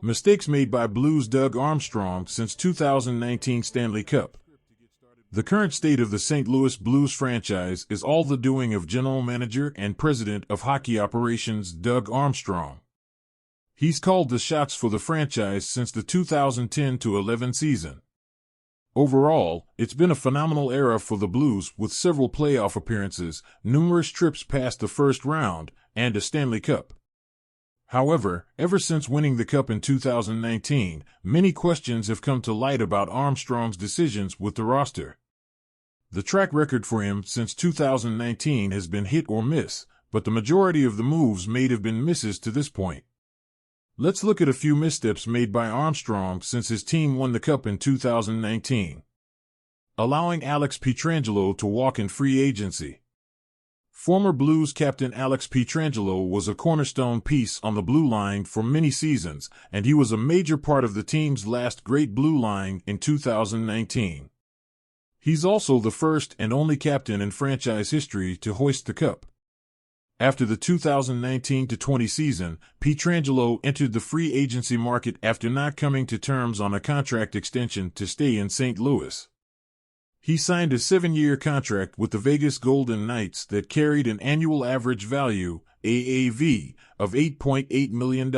Mistakes made by Blues Doug Armstrong since 2019 Stanley Cup. The current state of the St. Louis Blues franchise is all the doing of general manager and president of hockey operations Doug Armstrong. He's called the shots for the franchise since the 2010-11 season. Overall, it's been a phenomenal era for the Blues with several playoff appearances, numerous trips past the first round, and a Stanley Cup. However, ever since winning the Cup in 2019, many questions have come to light about Armstrong's decisions with the roster. The track record for him since 2019 has been hit or miss, but the majority of the moves made have been misses to this point. Let's look at a few missteps made by Armstrong since his team won the Cup in 2019. Allowing Alex Pietrangelo to walk in free agency. Former Blues captain Alex Pietrangelo was a cornerstone piece on the blue line for many seasons, and he was a major part of the team's last great blue line in 2019. He's also the first and only captain in franchise history to hoist the Cup. After the 2019-20 season, Pietrangelo entered the free agency market after not coming to terms on a contract extension to stay in St. Louis. He signed a 7-year contract with the Vegas Golden Knights that carried an annual average value, AAV, of $8.8 million.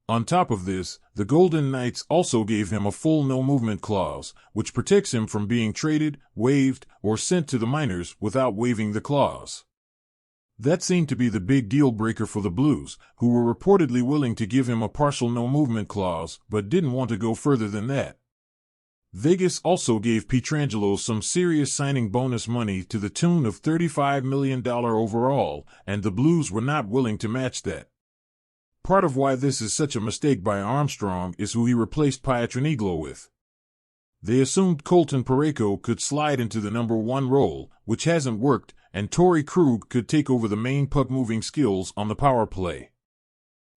On top of this, the Golden Knights also gave him a full no-movement clause, which protects him from being traded, waived, or sent to the minors without waiving the clause. That seemed to be the big deal-breaker for the Blues, who were reportedly willing to give him a partial no-movement clause but didn't want to go further than that. Vegas also gave Pietrangelo some serious signing bonus money to the tune of $35 million overall, and the Blues were not willing to match that. Part of why this is such a mistake by Armstrong is who he replaced Pietrangelo with. They assumed Colton Parayko could slide into the number 1 role, which hasn't worked, and Torrey Krug could take over the main puck-moving skills on the power play.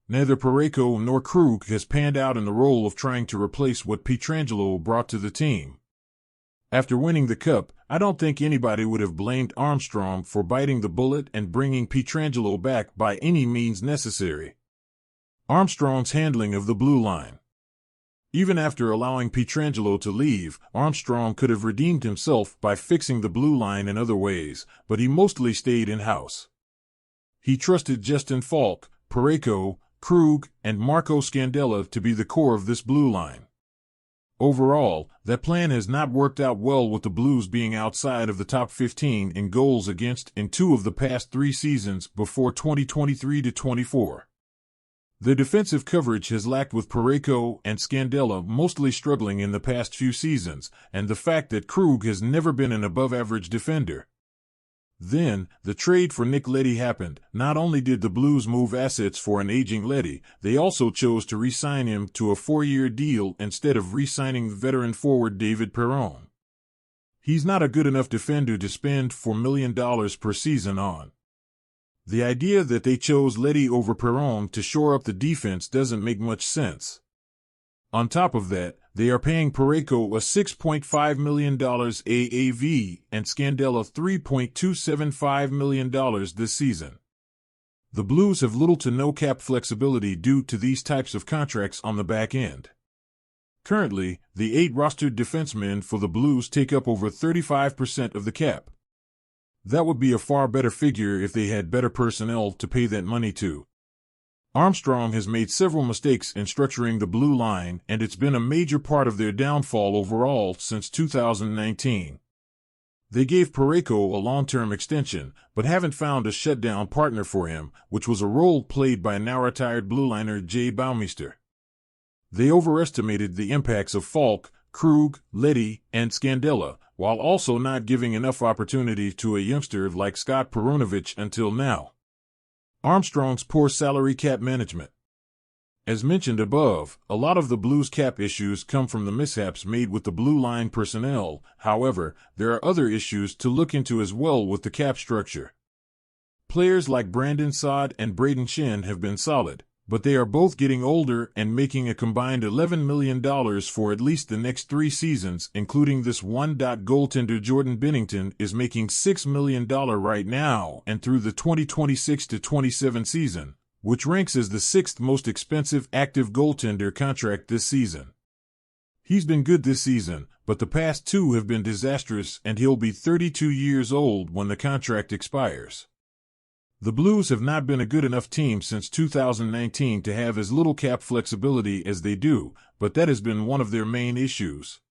Neither Parayko nor Krug has panned out in the role of trying to replace what Pietrangelo brought to the team. After winning the Cup, I don't think anybody would have blamed Armstrong for biting the bullet and bringing Pietrangelo back by any means necessary. Armstrong's handling of the blue line. Even after allowing Pietrangelo to leave, Armstrong could have redeemed himself by fixing the blue line in other ways, but he mostly stayed in-house. He trusted Justin Falk, Parayko, Krug, and Marco Scandella to be the core of this blue line. Overall, that plan has not worked out well with the Blues being outside of the top 15 in goals against in 2 of the past 3 seasons before 2023-24. The defensive coverage has lacked with Parayko and Scandella mostly struggling in the past few seasons, and the fact that Krug has never been an above-average defender. Then, the trade for Nick Leddy happened. Not only did the Blues move assets for an aging Leddy, they also chose to re-sign him to a 4-year deal instead of re-signing veteran forward David Perron. He's not a good enough defender to spend $4 million per season on. The idea that they chose Leddy over Perron to shore up the defense doesn't make much sense. On top of that, they are paying Parayko a $6.5 million AAV and Scandella $3.275 million this season. The Blues have little to no cap flexibility due to these types of contracts on the back end. Currently, the 8 rostered defensemen for the Blues take up over 35% of the cap. That would be a far better figure if they had better personnel to pay that money to. Armstrong has made several mistakes in structuring the blue line, and it's been a major part of their downfall overall since 2019. They gave Parayko a long-term extension, but haven't found a shutdown partner for him, which was a role played by now-retired blue liner Jay Baumeister. They overestimated the impacts of Falk, Krug, Leddy, and Scandella, while also not giving enough opportunity to a youngster like Scott Perunovich until now. Armstrong's poor salary cap management. As mentioned above, a lot of the Blues' cap issues come from the mishaps made with the blue line personnel. However, there are other issues to look into as well with the cap structure. Players like Brandon Saad and Braden Shen have been solid, but they are both getting older and making a combined $11 million for at least the next 3 seasons, including this one. Goaltender Jordan Binnington is making $6 million right now and through the 2026-27 season, which ranks as the sixth most expensive active goaltender contract this season. He's been good this season, but the past two have been disastrous, and he'll be 32 years old when the contract expires. The Blues have not been a good enough team since 2019 to have as little cap flexibility as they do, but that has been one of their main issues.